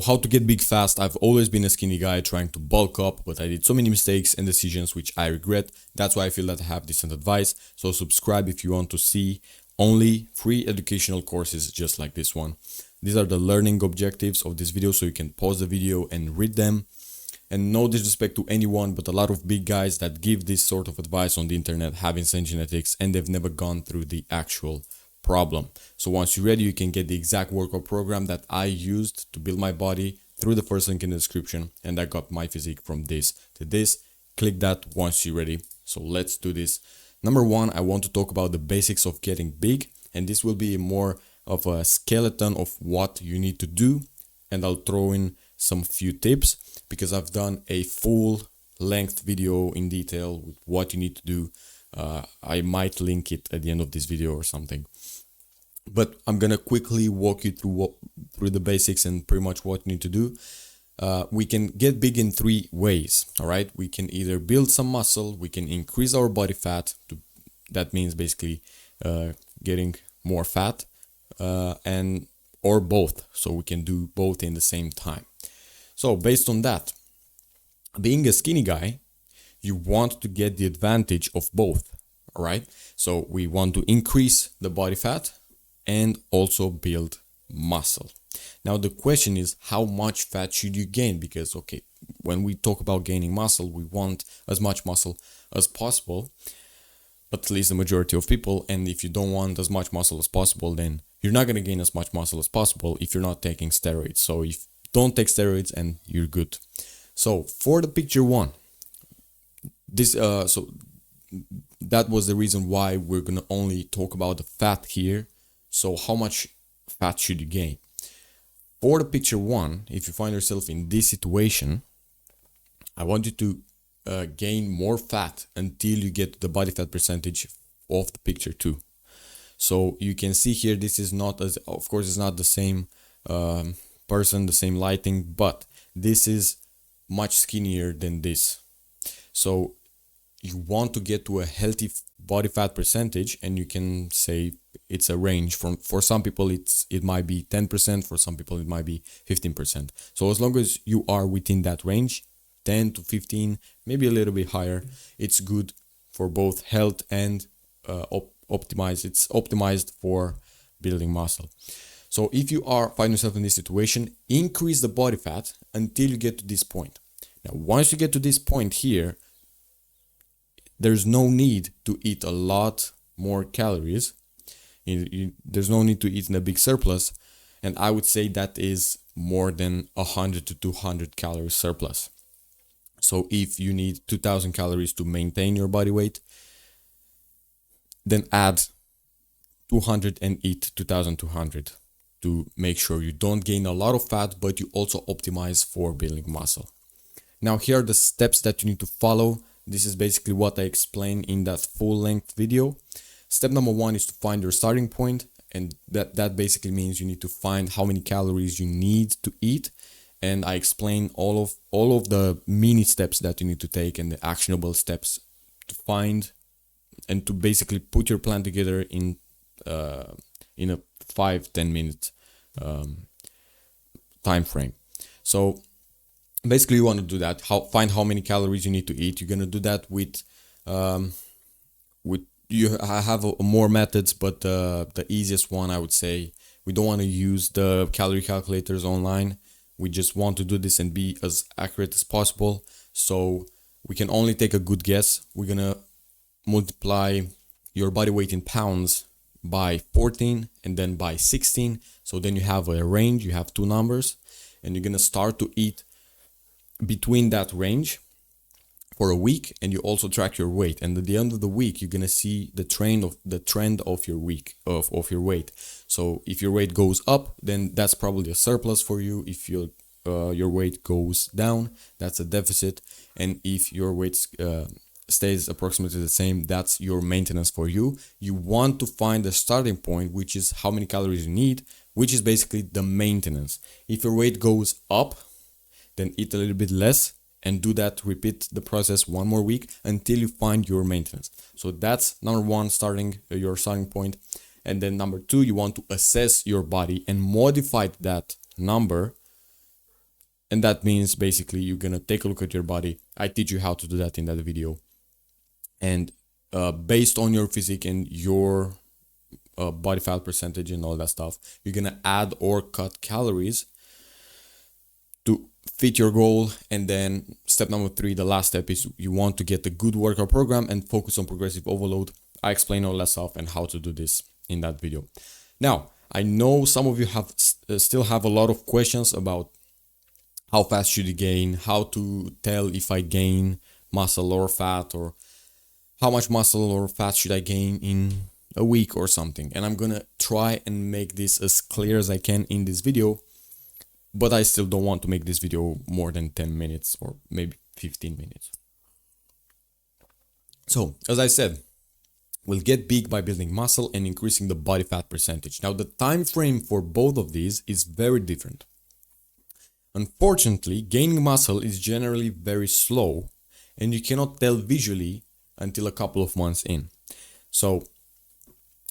How to get big fast. I've always been a skinny guy trying to bulk up, but I did so many mistakes and decisions which I regret. That's why I feel that I have decent advice. So subscribe if you want to see only free educational courses just like this one. These are the learning objectives of this video, so you can pause the video and read them. And no disrespect to anyone, but a lot of big guys that give this sort of advice on the internet have insane genetics and they've never gone through the actual problem. So once you're ready, you can get the exact workout program that I used to build my body through the first link in the description, and I got my physique from this to this. Click that once you're ready. So let's do this. Number one, I want to talk about the basics of getting big, and this will be more of a skeleton of what you need to do, and I'll throw in some few tips because I've done a full length video in detail with what you need to do. I might link it at the end of this video or something, but I'm gonna quickly walk you through the basics and pretty much what you need to do. We can get big in three ways. All right, we can either build some muscle, we can increase our body fat. That means basically getting more fat, and or both. So we can do both in the same time. So based on that, being a skinny guy, you want to get the advantage of both. All right, so we want to increase the body fat and also build muscle. Now the question is, how much fat should you gain? Because okay, when we talk about gaining muscle, we want as much muscle as possible, but at least the majority of people. And if you don't want as much muscle as possible, then you're not going to gain as much muscle as possible if you're not taking steroids. So if don't take steroids and you're good. So for the picture one, this so that was the reason why we're gonna only talk about the fat here. So how much fat should you gain? For the picture one, if you find yourself in this situation, I want you to gain more fat until you get the body fat percentage of the picture two. So you can see here, this is not as, of course, it's not the same person, the same lighting, but this is much skinnier than this. So you want to get to a healthy body fat percentage, and you can say it's a range. For some people it might be 10%, for some people it might be 15%. So as long as you are within that range, 10 to 15, maybe a little bit higher, it's good for both health and optimized. It's optimized for building muscle. So if you find yourself in this situation, increase the body fat until you get to this point. Now once you get to this point here, there's no need to eat a lot more calories. There's no need to eat in a big surplus. And I would say that is more than 100 to 200 calories surplus. So if you need 2000 calories to maintain your body weight, then add 200 and eat 2200 to make sure you don't gain a lot of fat, but you also optimize for building muscle. Now here are the steps that you need to follow. This is basically what I explained in that full-length video. Step number one is to find your starting point, and that basically means you need to find how many calories you need to eat. And I explain all of the mini steps that you need to take and the actionable steps to find and to basically put your plan together in a 5-10 minute time frame. So basically you want to do that. Find how many calories you need to eat. You're going to do that with you have more methods, but the easiest one, I would say, we don't want to use the calorie calculators online. We just want to do this and be as accurate as possible. So we can only take a good guess. We're going to multiply your body weight in pounds by 14 and then by 16. So then you have a range, you have two numbers, and you're going to start to eat between that range for a week, and you also track your weight. And at the end of the week, you're going to see the trend of your week of your weight. So if your weight goes up, then that's probably a surplus for you. If your weight goes down, that's a deficit. And if your weight stays approximately the same, that's your maintenance for you. You want to find a starting point, which is how many calories you need, which is basically the maintenance. If your weight goes up, then eat a little bit less and do that, repeat the process one more week until you find your maintenance. So that's number one, your starting point. And then number two, you want to assess your body and modify that number And that means basically you're gonna take a look at your body. I teach you how to do that in that video. And based on your physique and your body fat percentage and all that stuff, you're gonna add or cut calories to fit your goal. And then step number 3, the last step, is you want to get a good workout program and focus on progressive overload. I explain all that stuff and how to do this in that video. Now, I know some of you have still have a lot of questions about how fast should you gain, how to tell if I gain muscle or fat, or how much muscle or fat should I gain in a week or something. And I'm gonna try and make this as clear as I can in this video, but I still don't want to make this video more than 10 minutes or maybe 15 minutes. So, as I said, we'll get big by building muscle and increasing the body fat percentage. Now, the time frame for both of these is very different. Unfortunately, gaining muscle is generally very slow, and you cannot tell visually until a couple of months in. So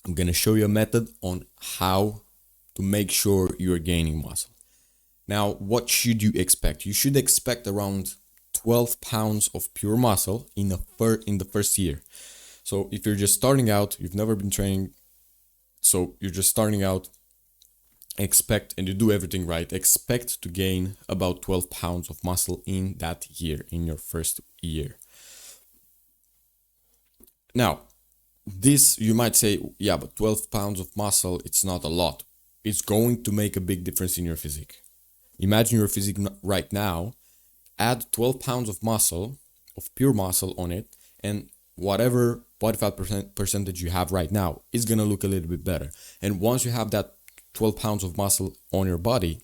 I'm going to show you a method on how to make sure you're gaining muscle. Now, what should you expect? You should expect around 12 pounds of pure muscle in the first year. So if you're just starting out, you've never been training, so you're just starting out, expect, and you do everything right, expect to gain about 12 pounds of muscle in that year, in your first year. Now, this, you might say, yeah, but 12 pounds of muscle, it's not a lot. It's going to make a big difference in your physique. Imagine your physique right now, add 12 pounds of muscle, of pure muscle on it, and whatever body fat percentage you have right now is going to look a little bit better. And once you have that 12 pounds of muscle on your body,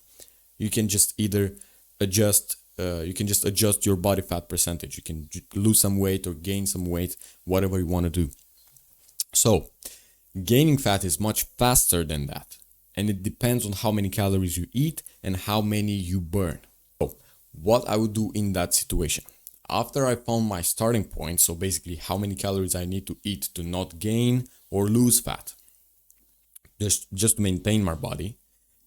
you can just either adjust your body fat percentage. You can lose some weight or gain some weight, whatever you want to do. So gaining fat is much faster than that, and it depends on how many calories you eat and how many you burn. So what I would do in that situation, after I found my starting point, so basically how many calories I need to eat to not gain or lose fat, just to maintain my body,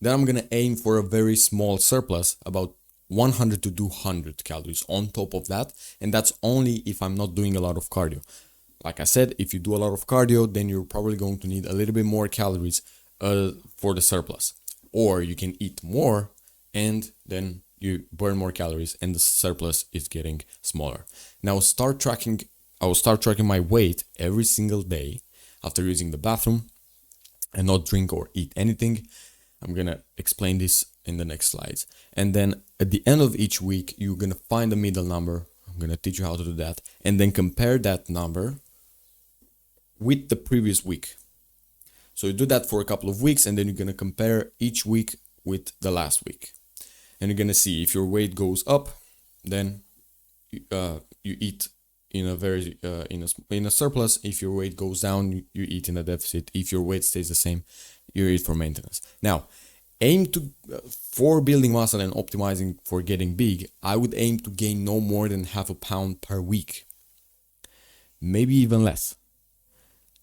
then I'm gonna aim for a very small surplus, about 100 to 200 calories on top of that, and that's only if I'm not doing a lot of cardio. Like I said, if you do a lot of cardio, then you're probably going to need a little bit more calories for the surplus, or you can eat more and then you burn more calories and the surplus is getting smaller. Now I will start tracking my weight every single day after using the bathroom, and not drink or eat anything. I'm gonna explain this in the next slides. And then at the end of each week, you're gonna find the middle number. I'm gonna teach you how to do that, and then compare that number with the previous week. So you do that for a couple of weeks, and then you're gonna compare each week with the last week. And you're gonna see if your weight goes up, then you eat in a very in a surplus. If your weight goes down, you eat in a deficit. If your weight stays the same, you eat for maintenance. Now, aim to for building muscle and optimizing for getting big, I would aim to gain no more than half a pound per week, maybe even less.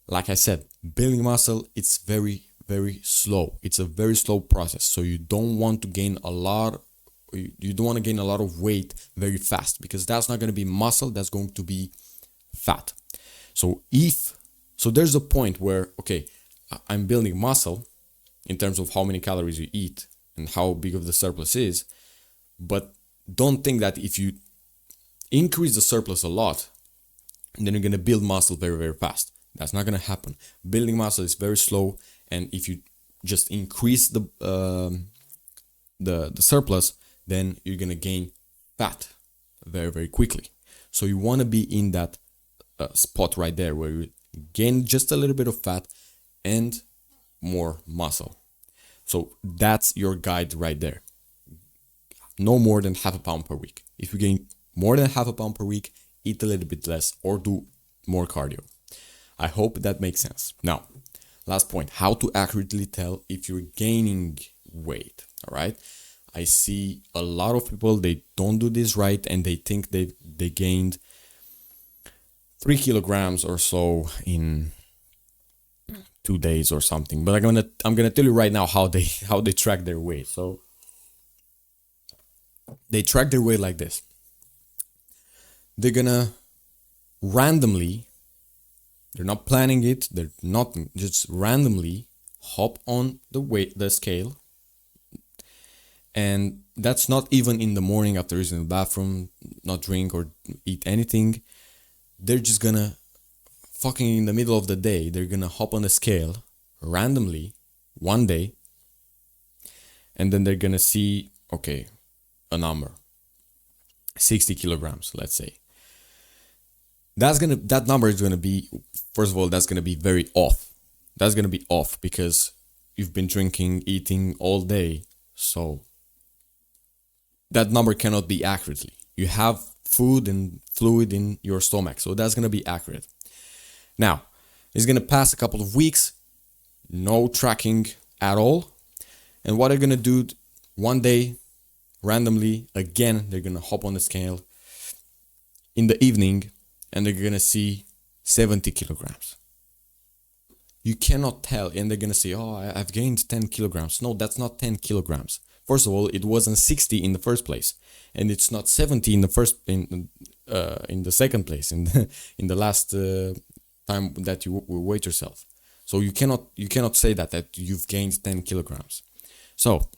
Like I said, building muscle, it's very slow. It's a very slow process, so you don't want to gain a lot. You don't want to gain a lot of weight very fast, because that's not going to be muscle, that's going to be fat. So there's a point where, okay, I'm building muscle in terms of how many calories you eat and how big of the surplus is, but don't think that if you increase the surplus a lot, then you're going to build muscle very fast. That's not going to happen. Building muscle is very slow, and if you just increase the surplus, then you're gonna gain fat very quickly. So you want to be in that spot right there where you gain just a little bit of fat and more muscle. So that's your guide right there. No more than half a pound per week. If you gain more than half a pound per week, eat a little bit less or do more cardio. I hope that makes sense. Now, last point, how to accurately tell if you're gaining weight. All right. I see a lot of people, they don't do this right, and they think they gained 3 kilograms or so in 2 days or something. But I'm gonna tell you right now how they track their weight. So They track their weight like this. They're gonna randomly, they're not planning it, they're not just randomly hop on the scale. And that's not even in the morning after using the bathroom, not drink or eat anything. They're just gonna fucking in the middle of the day, they're gonna hop on the scale randomly one day, and then they're gonna see, okay, a number, 60 kilograms, let's say. That number is gonna be, first of all, that's gonna be very off. That's gonna be off because you've been drinking, eating all day, so that number cannot be accurately. You have food and fluid in your stomach, so that's gonna be accurate. Now, it's gonna pass a couple of weeks, no tracking at all, and what they're gonna do one day, randomly, again, they're gonna hop on the scale in the evening, and they're gonna see 70 kilograms. You cannot tell, and they're gonna say, oh, I've gained 10 kilograms. No, that's not 10 kilograms. First of all, it wasn't 60 in the first place, and it's not 70 in the second place, in the last time that you weigh yourself. So you cannot say that you've gained 10 kilograms. So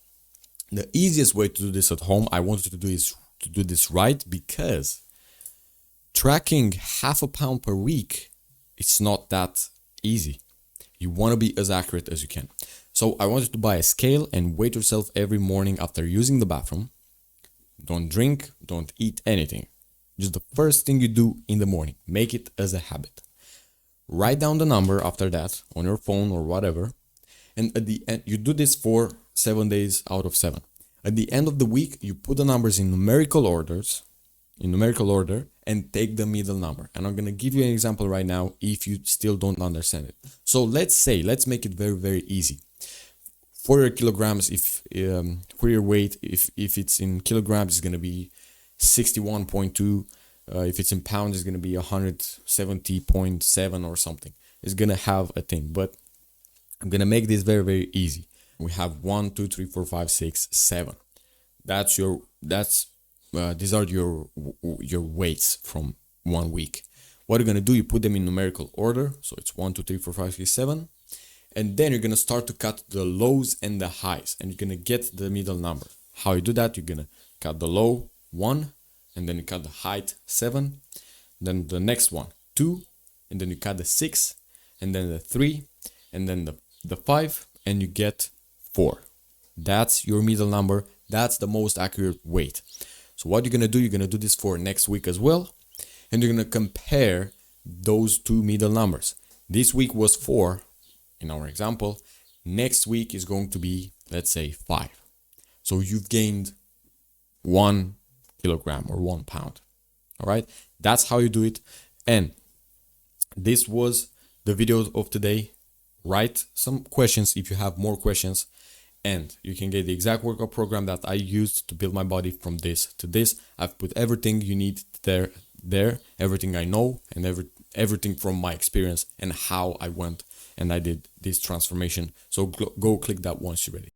the easiest way to do this at home, I wanted to do this right, because tracking half a pound per week, it's not that easy. You want to be as accurate as you can. So I wanted to buy a scale and weigh yourself every morning after using the bathroom. Don't drink, don't eat anything. Just the first thing you do in the morning. Make it as a habit. Write down the number after that on your phone or whatever. And at the end, you do this for 7 days out of 7. At the end of the week, you put the numbers in numerical order, and take the middle number. And I'm going to give you an example right now if you still don't understand it. So let's make it very, very easy. For your kilograms, for your weight, if it's in kilograms, it's going to be 61.2. If it's in pounds, it's going to be 170.7 or something. It's going to have a thing, but I'm going to make this very, very easy. We have 1, 2, 3, 4, 5, 6, 7. These are your weights from 1 week. What you're going to do, you put them in numerical order. So it's 1, 2, 3, 4, 5, 6, 7. And then you're going to start to cut the lows and the highs. And you're going to get the middle number. How you do that, you're going to cut the low, 1. And then you cut the height, 7. Then the next one, 2. And then you cut the 6. And then the 3. And then the 5. And you get 4. That's your middle number. That's the most accurate weight. So what you're going to do, you're going to do this for next week as well. And you're going to compare those two middle numbers. This week was 4 in our example. Next week is going to be, let's say, 5. So you've gained 1 kilogram or 1 pound. All right. That's how you do it. And this was the video of today. Write some questions if you have more questions. And you can get the exact workout program that I used to build my body from this to this. I've put everything you need there, everything I know, and everything from my experience and how I went and I did this transformation. So go click that once you're ready.